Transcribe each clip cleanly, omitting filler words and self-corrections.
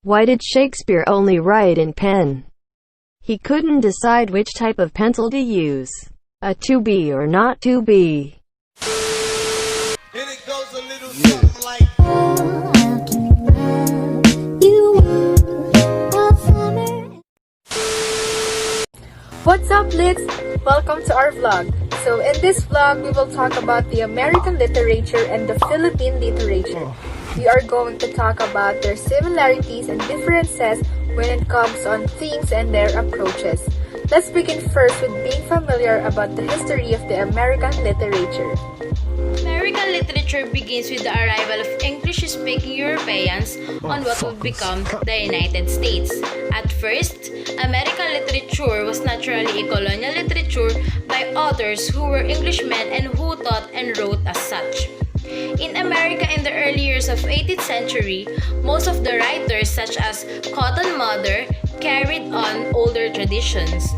Why did Shakespeare only write in pen? He couldn't decide which type of pencil to use. A to be or not to be. And it goes a little something like What's up, Lits? Welcome to our vlog. So in this vlog, we will talk about the American literature and the Philippine literature. We are going to talk about their similarities and differences when it comes on themes and their approaches. Let's begin first with being familiar about the history of the American literature. American literature begins with the arrival of English-speaking Europeans on what would become the United States. At first, American literature was naturally a colonial literature by authors who were Englishmen and who thought and wrote as such. In America in the early years of 18th century, most of the writers such as Cotton Mather carried on older traditions.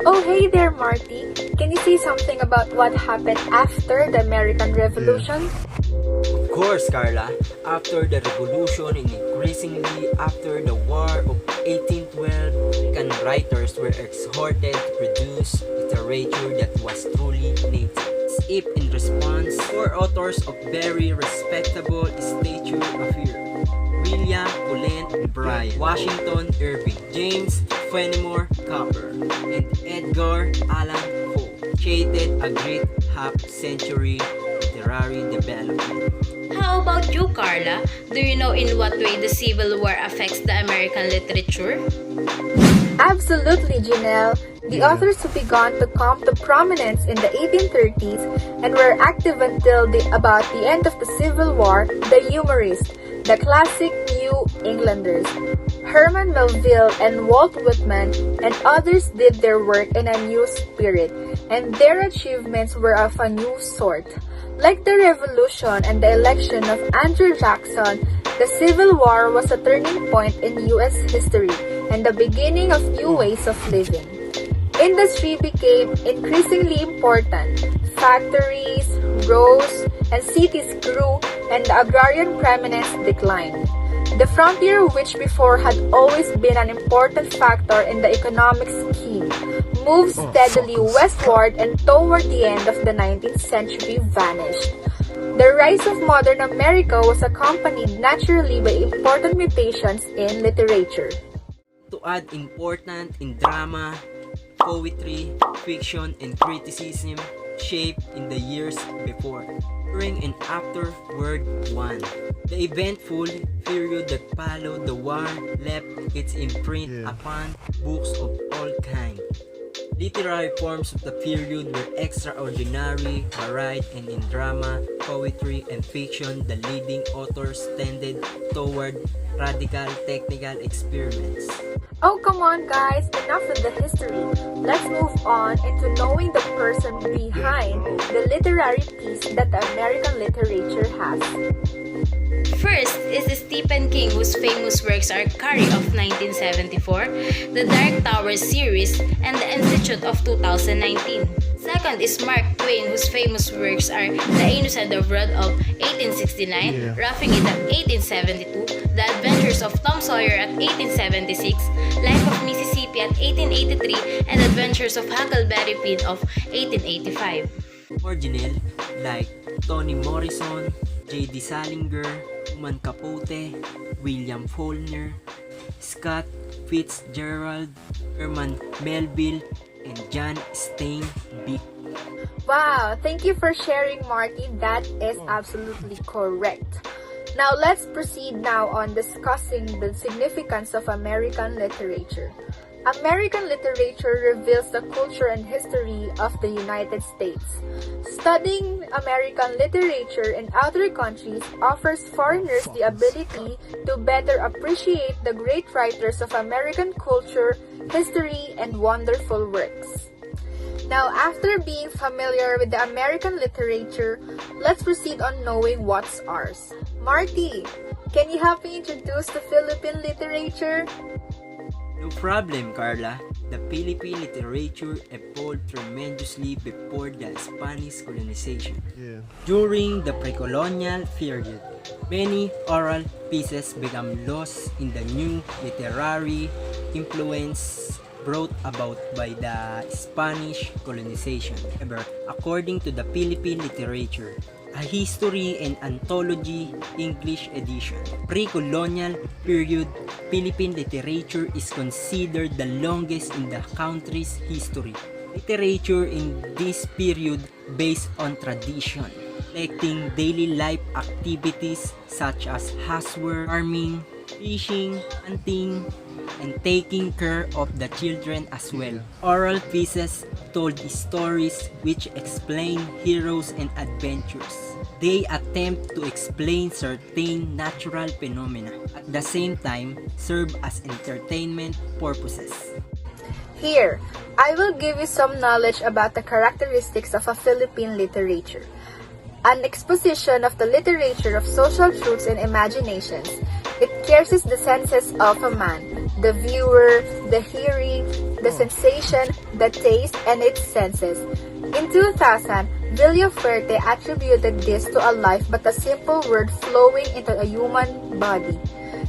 Oh, hey there, Marty. Can you say something about what happened after the American Revolution? Of course, Carla. After the Revolution and increasingly after the War of 1812, American writers were exhorted to produce literature that was truly native. If in response, four authors of very respectable stature appeared: William Cullen Bryant, Washington Irving, James Fenimore Cooper, and Edgar Allan Poe created a great half-century literary development. How about you, Carla? Do you know in what way the Civil War affects the American literature? Absolutely, Janelle. The authors who began to come to prominence in the 1830s and were active until about the end of the Civil War, the humorists, the classic New Englanders. Herman Melville and Walt Whitman and others did their work in a new spirit, and their achievements were of a new sort. Like the Revolution and the election of Andrew Jackson, the Civil War was a turning point in U.S. history and the beginning of new ways of living. Industry became increasingly important. Factories rose and cities grew, and the agrarian preeminence declined. The frontier, which before had always been an important factor in the economic scheme, moved steadily westward and toward the end of the 19th century vanished. The rise of modern America was accompanied naturally by important mutations in literature. To add important in drama, poetry, fiction, and criticism shaped in the years before, during and after World War I. The eventful period that followed the war left its imprint upon books of all kinds. Literary forms of the period were extraordinary, varied, and in drama, poetry, and fiction, the leading authors tended toward radical technical experiments. Oh, come on guys, enough with the history. Let's move on into knowing the person behind the literary piece that the American literature has. First is Stephen King, whose famous works are Carrie of 1974, The Dark Tower series, and The Institute of 2019. Second is Mark Twain, whose famous works are The Innocents Abroad of 1869, Roughing It at 1872, The Adventures of Tom Sawyer at 1876, Life of Mississippi at 1883, and Adventures of Huckleberry Finn of 1885. Original like Toni Morrison, J.D. Salinger, Truman Capote, William Faulkner, Scott Fitzgerald, Herman Melville, and John Steinbeck. Wow, thank you for sharing, Marty. That is absolutely correct. Now let's proceed now on discussing the significance of American literature. American literature reveals the culture and history of the United States. Studying American literature in other countries offers foreigners the ability to better appreciate the great writers of American culture, history, and wonderful works. Now, after being familiar with the American literature, let's proceed on knowing what's ours. Marty, can you help me introduce the Philippine literature? No problem, Carla. the Philippine literature evolved tremendously before the Spanish colonization. During the pre-colonial period, many oral pieces became lost in the new literary influence brought about by the Spanish colonization. However, according to the Philippine literature, a history and anthology English edition, pre-colonial period Philippine literature is considered the longest in the country's history. Literature in this period based on tradition, reflecting daily life activities such as housework, farming, fishing, hunting, and taking care of the children as well. Oral pieces told stories which explain heroes and adventures. They attempt to explain certain natural phenomena, at the same time serve as entertainment purposes. Here, I will give you some knowledge about the characteristics of a Philippine literature. An exposition of the literature of social truths and imaginations. It pierces the senses of a man, the viewer, the hearing, the sensation, the taste, and its senses. In 2000, Villafuerte attributed this to a life but a simple word flowing into a human body.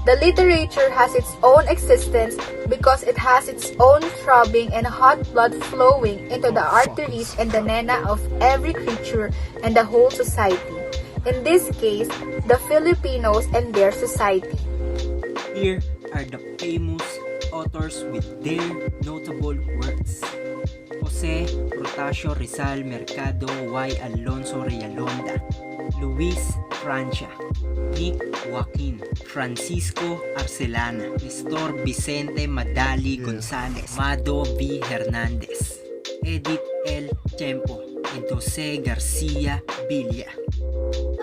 The literature has its own existence because it has its own throbbing and hot blood flowing into the arteries and the nena of every creature and the whole society. In this case, the Filipinos and their society. Here are the famous authors with their notable works. Jose Protasio Rizal Mercado y Alonso Realonda, Luis Francia, Nick Joaquin, Francisco Arcelana, Nestor Vicente Madali Gonzalez, Mado V. Hernandez, Edith L. Chempo, and Jose Garcia Villa.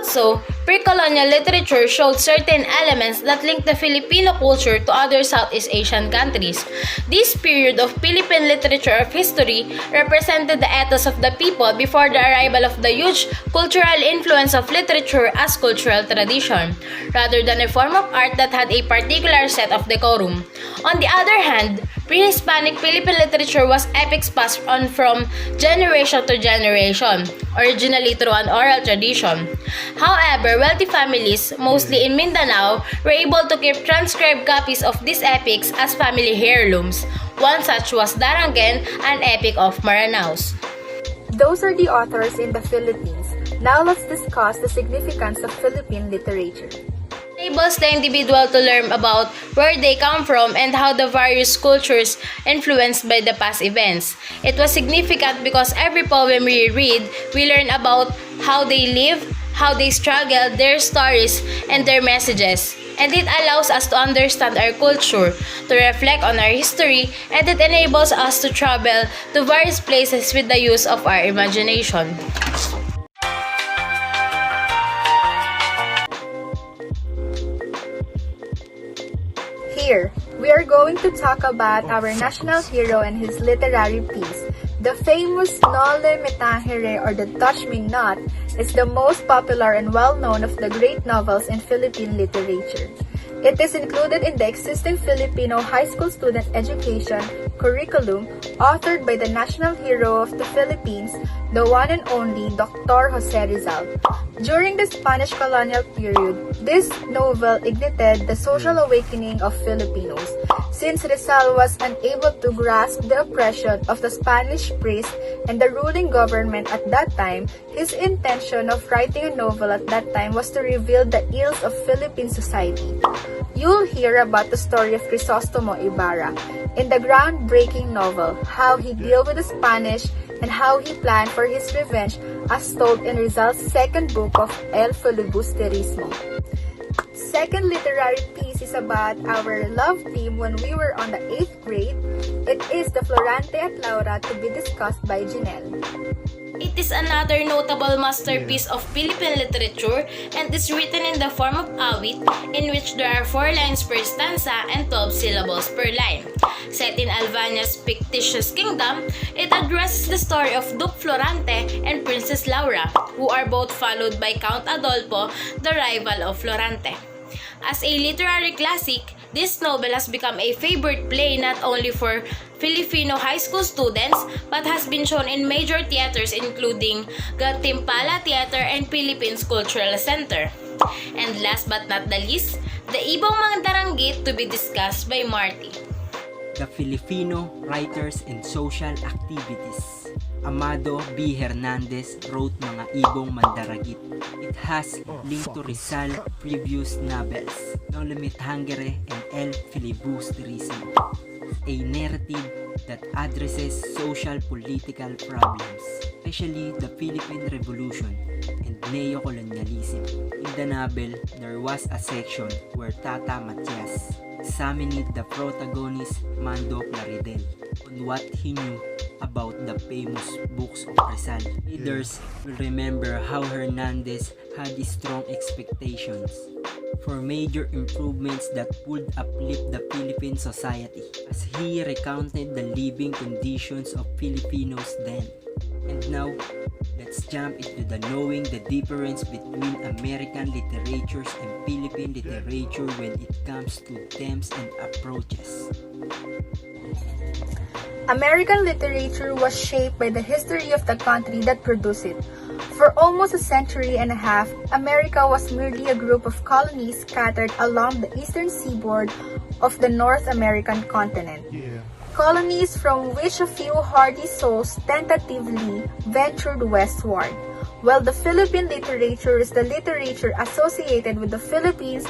Also, pre-colonial literature showed certain elements that linked the Filipino culture to other Southeast Asian countries. This period of Philippine literature of history represented the ethos of the people before the arrival of the huge cultural influence of literature as cultural tradition, rather than a form of art that had a particular set of decorum. On the other hand, pre-Hispanic Philippine literature was epics passed on from generation to generation, originally through an oral tradition. However, wealthy families, mostly in Mindanao, were able to keep transcribed copies of these epics as family heirlooms. One such was Darangen, an epic of Maranaos. Those are the authors in the Philippines. Now let's discuss the significance of Philippine literature. Enables the individual to learn about where they come from and how the various cultures influenced by the past events. It was significant because every poem we read, we learn about how they live, how they struggle, their stories, and their messages. And it allows us to understand our culture, to reflect on our history, and it enables us to travel to various places with the use of our imagination. Here, we are going to talk about our national hero and his literary piece. The famous Nole Me Tangere or the Touch Me Not is the most popular and well-known of the great novels in Philippine literature. It is included in the existing Filipino high school student education curriculum authored by the national hero of the Philippines, the one and only Dr. Jose Rizal. During the Spanish colonial period, this novel ignited the social awakening of Filipinos. Since Rizal was unable to grasp the oppression of the Spanish priest and the ruling government at that time, his intention of writing a novel at that time was to reveal the ills of Philippine society. You'll hear about the story of Crisostomo Ibarra in the groundbreaking novel, how he dealt with the Spanish and how he planned for his revenge as told in Rizal's second book of El Filibusterismo. Second literary piece is about our love team when we were on the 8th grade. It is the Florante at Laura to be discussed by Janelle. It is another notable masterpiece of Philippine literature and is written in the form of awit, in which there are 4 lines per stanza and 12 syllables per line. Set in Albania's fictitious kingdom, it addresses the story of Duke Florante and Princess Laura, who are both followed by Count Adolfo, the rival of Florante. As a literary classic, this novel has become a favorite play not only for Filipino high school students but has been shown in major theaters including Gantimpala Theater and Philippines Cultural Center. And last but not the least, the ibang mga daranggit to be discussed by Marty. The Filipino Writers and Social Activities. Amado B. Hernandez wrote mga ibong mandaragit. It has linked to Rizal previous novels, No Limit Hungary and El Filibusterismo, a narrative that addresses social political problems, especially the Philippine Revolution and neo-colonialism. In the novel, there was a section where Tata Matias examined the protagonist Mando Plaridel on what he knew about the famous books of Rizal. Readers will remember how Hernandez had strong expectations for major improvements that would uplift the Philippine society, as he recounted the living conditions of Filipinos then. And now, let's jump into the knowing the difference between American literatures and Philippine literature when it comes to themes and approaches. American literature was shaped by the history of the country that produced it. For almost a century and a half, America was merely a group of colonies scattered along the eastern seaboard of the North American continent. Colonies from which a few hardy souls tentatively ventured westward. While the Philippine literature is the literature associated with the Philippines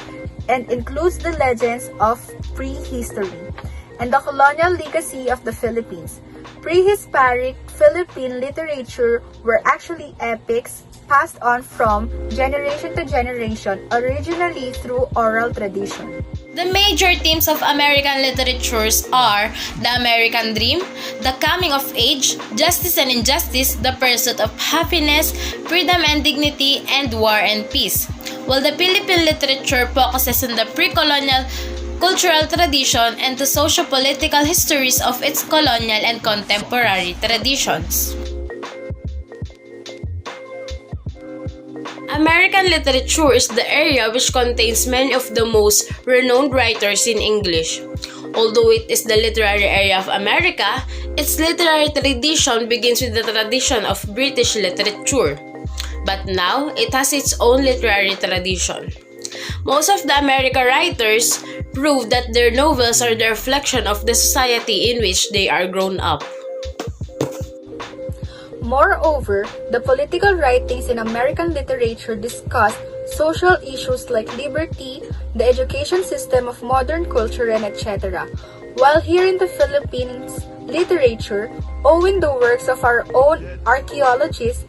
and includes the legends of prehistory and the colonial legacy of the Philippines. Prehistoric Philippine literature were actually epics passed on from generation to generation, originally through oral tradition. The major themes of American literatures are the American dream, the coming of age, justice and injustice, the pursuit of happiness, freedom and dignity, and war and peace. While the Philippine literature focuses on the pre-colonial cultural tradition and the socio-political histories of its colonial and contemporary traditions. American literature is the area which contains many of the most renowned writers in English. Although it is the literary area of America, its literary tradition begins with the tradition of British literature. But now, it has its own literary tradition. Most of the American writers prove that their novels are the reflection of the society in which they are grown up. Moreover, the political writings in American literature discuss social issues like liberty, the education system of modern culture, and etc. While here in the Philippines literature, owing the works of our own archaeologists,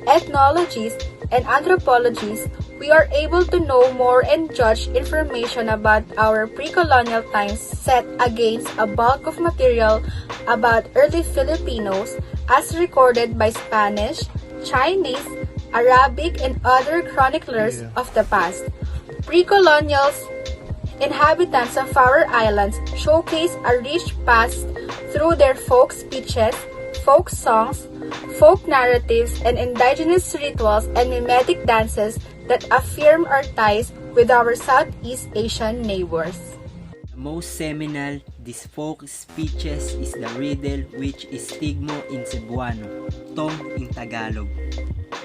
ethnologists, and anthropologists, we are able to know more and judge information about our pre-colonial times set against a bulk of material about early Filipinos as recorded by Spanish, Chinese, Arabic, and other chroniclers of the past. Pre-colonials, inhabitants of our islands showcase a rich past through their folk speeches, folk songs, folk narratives, and indigenous rituals and mimetic dances that affirm our ties with our Southeast Asian neighbors. The most seminal these folk speeches is the riddle which is Stigmo in Cebuano, Tong in Tagalog,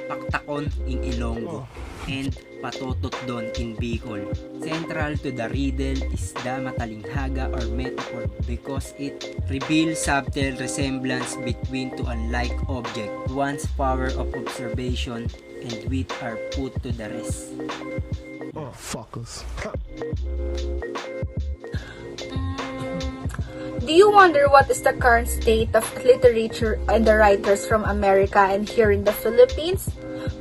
Paktakon in Ilonggo, and Patototdon in Bicol. Central to the riddle is the matalinghaga or metaphor because it reveals subtle resemblance between two unlike objects. One's power of observation and wit are put to the rest. Oh, fuckers. Do you wonder what is the current state of literature and the writers from America and here in the Philippines?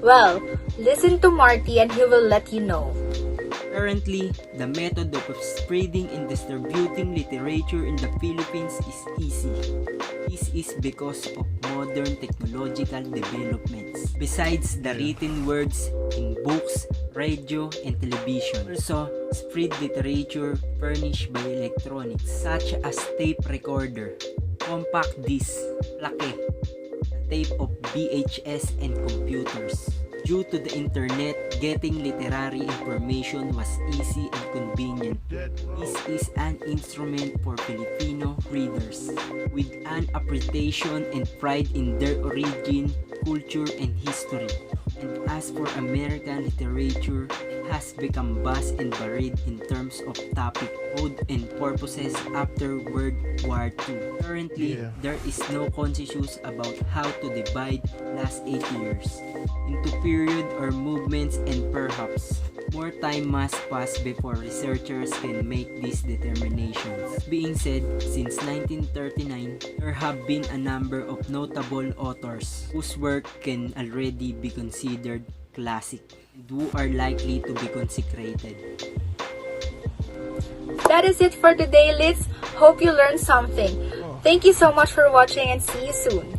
Well, listen to Marty and he will let you know. Currently, the method of spreading and distributing literature in the Philippines is easy. This is because of modern technological developments. Besides the written words in books, radio, and television, also spread literature furnished by electronics such as tape recorder, compact disc, plaque, tape of VHS, and computers. Due to the internet, getting literary information was easy and convenient. This is an instrument for Filipino readers with an appreciation and pride in their origin, culture, and history. And as for American literature, it has become vast and varied in terms of topic, mode, and purposes after World War II. Currently, there is no consensus about how to divide last 8 years into period or movements, and perhaps more time must pass before researchers can make these determinations. Being said, since 1939, there have been a number of notable authors whose work can already be considered classic and who are likely to be consecrated. That is it for today, Lids. Hope you learned something. Thank you so much for watching and see you soon.